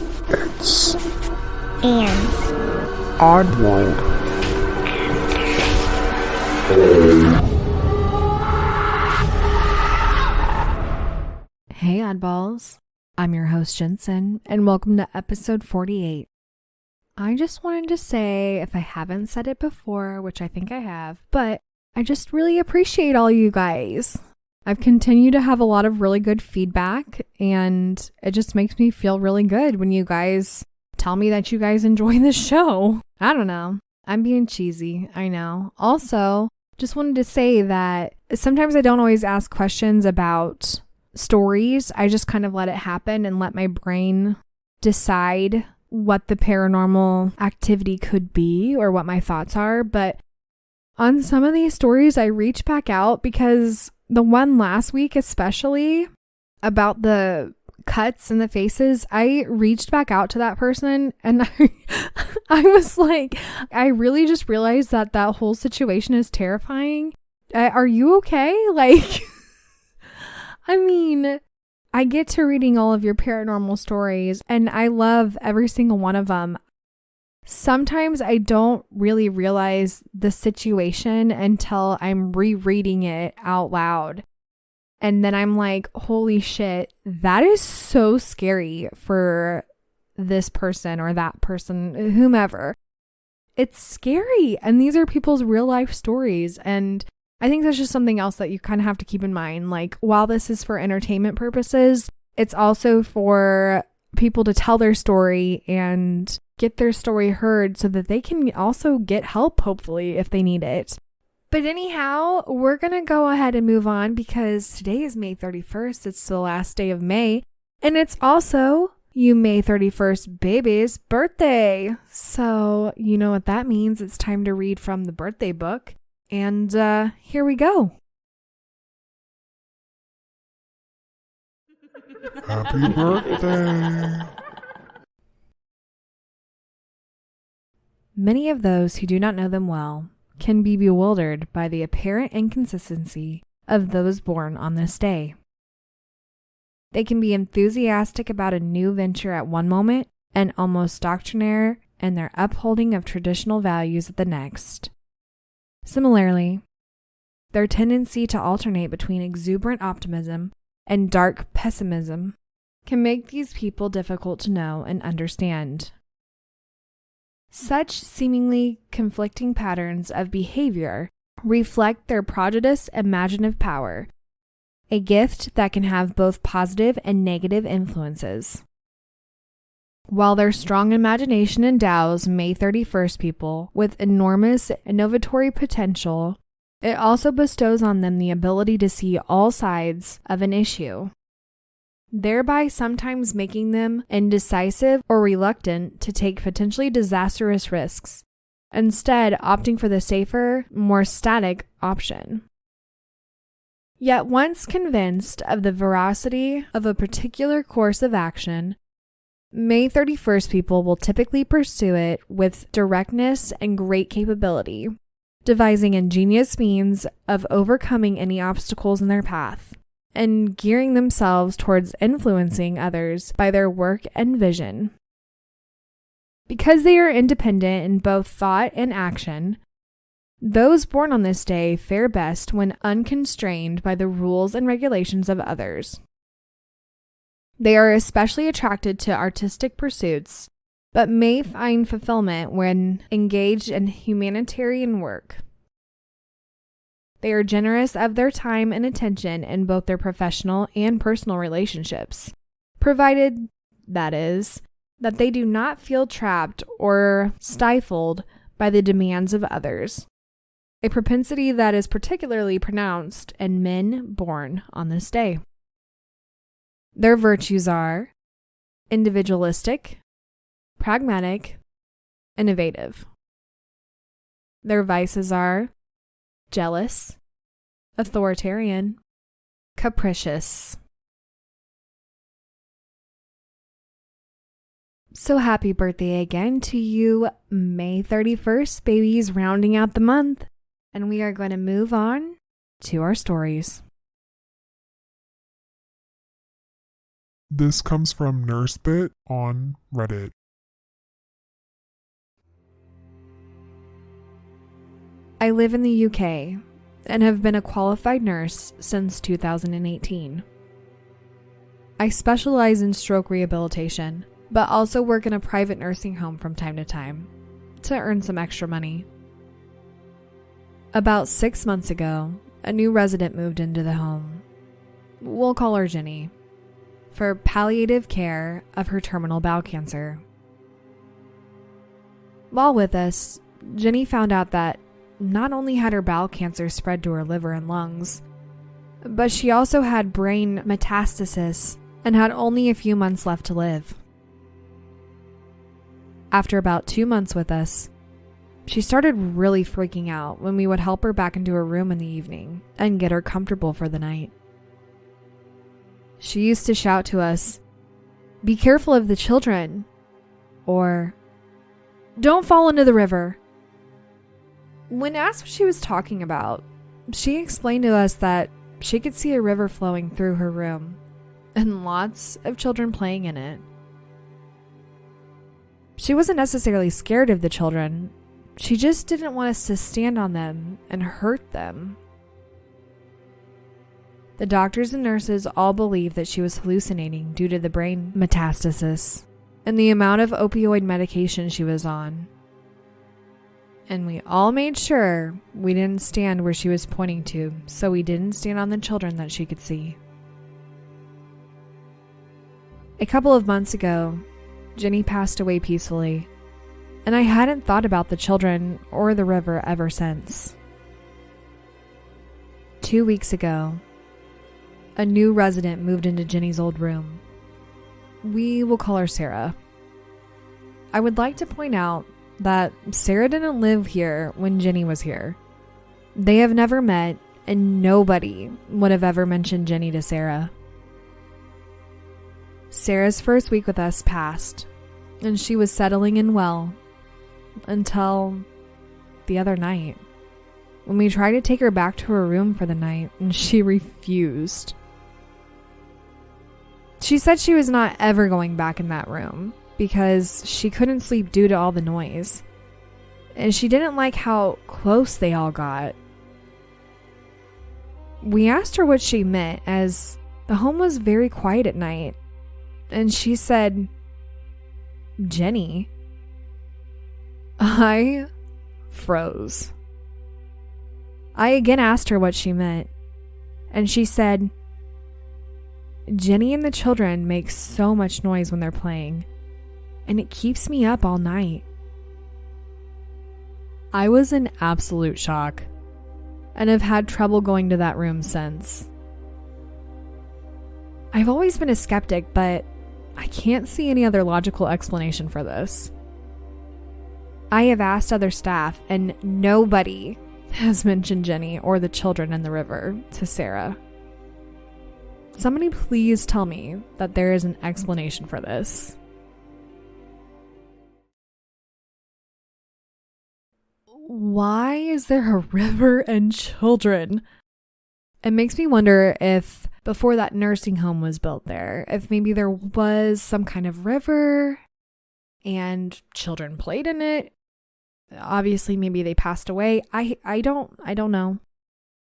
It's and Oddworld. Hey oddballs, I'm your host Jensen, and welcome to episode 48. I just wanted to say, if I haven't said it before, which I think I have, but I just really appreciate all you guys. I've continued to have a lot of really good feedback, and it just makes me feel really good when you guys tell me that you guys enjoy the show. I don't know. I'm being cheesy, I know. Also, just wanted to say that sometimes I don't always ask questions about stories. I just kind of let it happen and let my brain decide what the paranormal activity could be or what my thoughts are. But on some of these stories, I reach back out because the one last week, especially about the cuts in the faces, I reached back out to that person and I was like, I really just realized that whole situation is terrifying. Are you okay? Like, I mean, I get to reading all of your paranormal stories and I love every single one of them. Sometimes I don't really realize the situation until I'm rereading it out loud. And then I'm like, holy shit, that is so scary for this person or that person, whomever. It's scary. And these are people's real life stories. And I think that's just something else that you kind of have to keep in mind. Like, while this is for entertainment purposes, it's also for people to tell their story and get their story heard so that they can also get help, hopefully, if they need it. But anyhow, we're going to go ahead and move on because today is May 31st. It's the last day of May. And it's also you May 31st baby's birthday. So you know what that means. It's time to read from the birthday book. And here we go. Happy birthday! Many of those who do not know them well can be bewildered by the apparent inconsistency of those born on this day. They can be enthusiastic about a new venture at one moment and almost doctrinaire in their upholding of traditional values at the next. Similarly, their tendency to alternate between exuberant optimism and dark pessimism can make these people difficult to know and understand. Such seemingly conflicting patterns of behavior reflect their prodigious imaginative power, a gift that can have both positive and negative influences. While their strong imagination endows May 31st people with enormous innovatory potential, it also bestows on them the ability to see all sides of an issue, thereby sometimes making them indecisive or reluctant to take potentially disastrous risks, instead opting for the safer, more static option. Yet once convinced of the veracity of a particular course of action, May 31st people will typically pursue it with directness and great capability, devising ingenious means of overcoming any obstacles in their path, and gearing themselves towards influencing others by their work and vision. Because they are independent in both thought and action, those born on this day fare best when unconstrained by the rules and regulations of others. They are especially attracted to artistic pursuits, but may find fulfillment when engaged in humanitarian work. They are generous of their time and attention in both their professional and personal relationships, provided, that is, that they do not feel trapped or stifled by the demands of others, a propensity that is particularly pronounced in men born on this day. Their virtues are individualistic, pragmatic, innovative. Their vices are jealous, authoritarian, capricious. So happy birthday again to you, May 31st, babies, rounding out the month. And we are going to move on to our stories. This comes from nursebit on Reddit. I live in the UK and have been a qualified nurse since 2018. I specialize in stroke rehabilitation, but also work in a private nursing home from time to time to earn some extra money. About 6 months ago, a new resident moved into the home. We'll call her Jenny, for palliative care of her terminal bowel cancer. While with us, Jenny found out that not only had her bowel cancer spread to her liver and lungs, but she also had brain metastasis and had only a few months left to live. After about 2 months with us, she started really freaking out when we would help her back into her room in the evening and get her comfortable for the night. She used to shout to us, "Be careful of the children," or "Don't fall into the river." When asked what she was talking about, she explained to us that she could see a river flowing through her room and lots of children playing in it. She wasn't necessarily scared of the children. She just didn't want us to stand on them and hurt them. The doctors and nurses all believed that she was hallucinating due to the brain metastasis and the amount of opioid medication she was on. And we all made sure we didn't stand where she was pointing to, so we didn't stand on the children that she could see. A couple of months ago, Jenny passed away peacefully, and I hadn't thought about the children or the river ever since. 2 weeks ago, a new resident moved into Jenny's old room. We will call her Sarah. I would like to point out that Sarah didn't live here when Jenny was here. They have never met, and nobody would have ever mentioned Jenny to Sarah. Sarah's first week with us passed, and she was settling in well until the other night, when we tried to take her back to her room for the night, and she refused. She said she was not ever going back in that room because she couldn't sleep due to all the noise, and she didn't like how close they all got. We asked her what she meant, as the home was very quiet at night, and she said, "Jenny." I froze. I again asked her what she meant, and she said, "Jenny and the children make so much noise when they're playing, and it keeps me up all night." I was in absolute shock, and have had trouble going to that room since. I've always been a skeptic, but I can't see any other logical explanation for this. I have asked other staff, and nobody has mentioned Jenny or the children in the river to Sarah. Somebody please tell me that there is an explanation for this. Why is there a river and children? It makes me wonder if before that nursing home was built there, if maybe there was some kind of river and children played in it. Obviously, maybe they passed away. I don't know.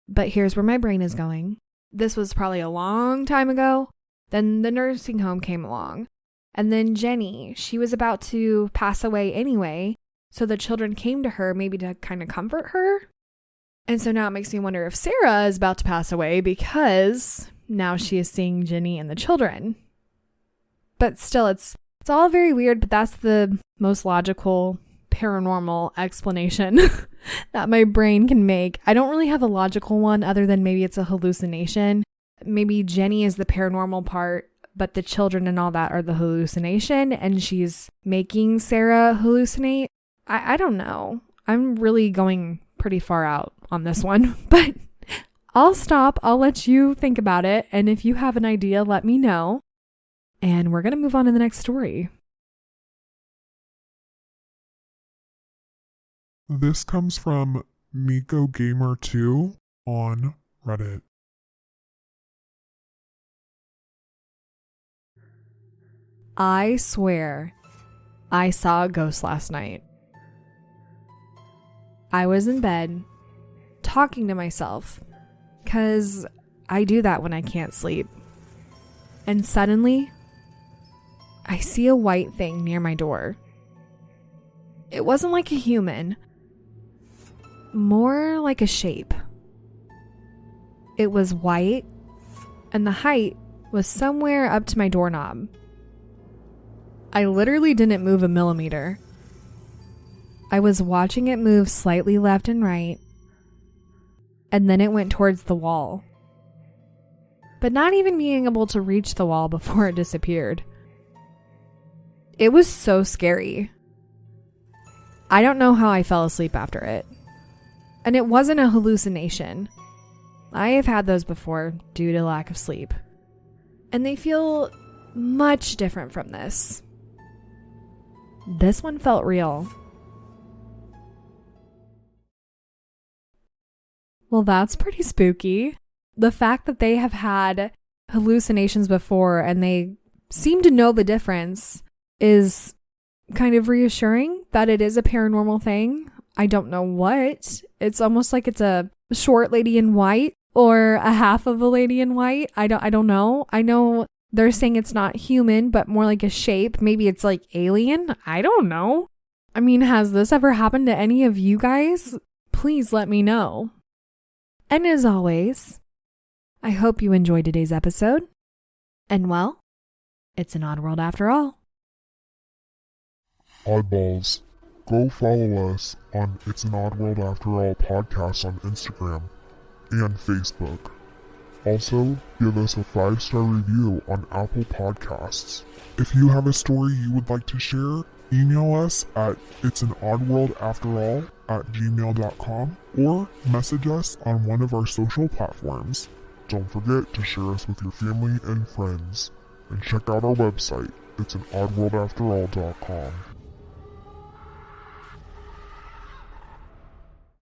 But here's where my brain is going. This was probably a long time ago. Then the nursing home came along. And then Jenny, she was about to pass away anyway. So the children came to her maybe to kind of comfort her. And so now it makes me wonder if Sarah is about to pass away because now she is seeing Jenny and the children. But still, it's all very weird, but that's the most logical paranormal explanation that my brain can make. I don't really have a logical one other than maybe it's a hallucination. Maybe Jenny is the paranormal part, but the children and all that are the hallucination, and she's making Sarah hallucinate. I don't know. I'm really going pretty far out on this one, but I'll stop. I'll let you think about it. And if you have an idea, let me know. And we're going to move on to the next story. This comes from Miko Gamer 2 on Reddit. I swear I saw a ghost last night. I was in bed talking to myself, 'cause I do that when I can't sleep. And suddenly, I see a white thing near my door. It wasn't like a human, more like a shape. It was white, and the height was somewhere up to my doorknob. I literally didn't move a millimeter. I was watching it move slightly left and right, and then it went towards the wall, but not even being able to reach the wall before it disappeared. It was so scary. I don't know how I fell asleep after it. And it wasn't a hallucination. I have had those before due to lack of sleep. And they feel much different from this. This one felt real. Well, that's pretty spooky. The fact that they have had hallucinations before and they seem to know the difference is kind of reassuring that it is a paranormal thing. I don't know what. It's almost like it's a short lady in white or a half of a lady in white. I don't know. I know they're saying it's not human, but more like a shape. Maybe it's like alien. I don't know. I mean, has this ever happened to any of you guys? Please let me know. And as always, I hope you enjoyed today's episode. And well, it's an odd world after all. Oddballs. Go follow us on It's an Odd World After All podcast on Instagram and Facebook. Also, give us a 5-star review on Apple Podcasts. If you have a story you would like to share, email us at it'sanoddworldafterall@gmail.com or message us on one of our social platforms. Don't forget to share us with your family and friends. And check out our website, it'sanoddworldafterall.com.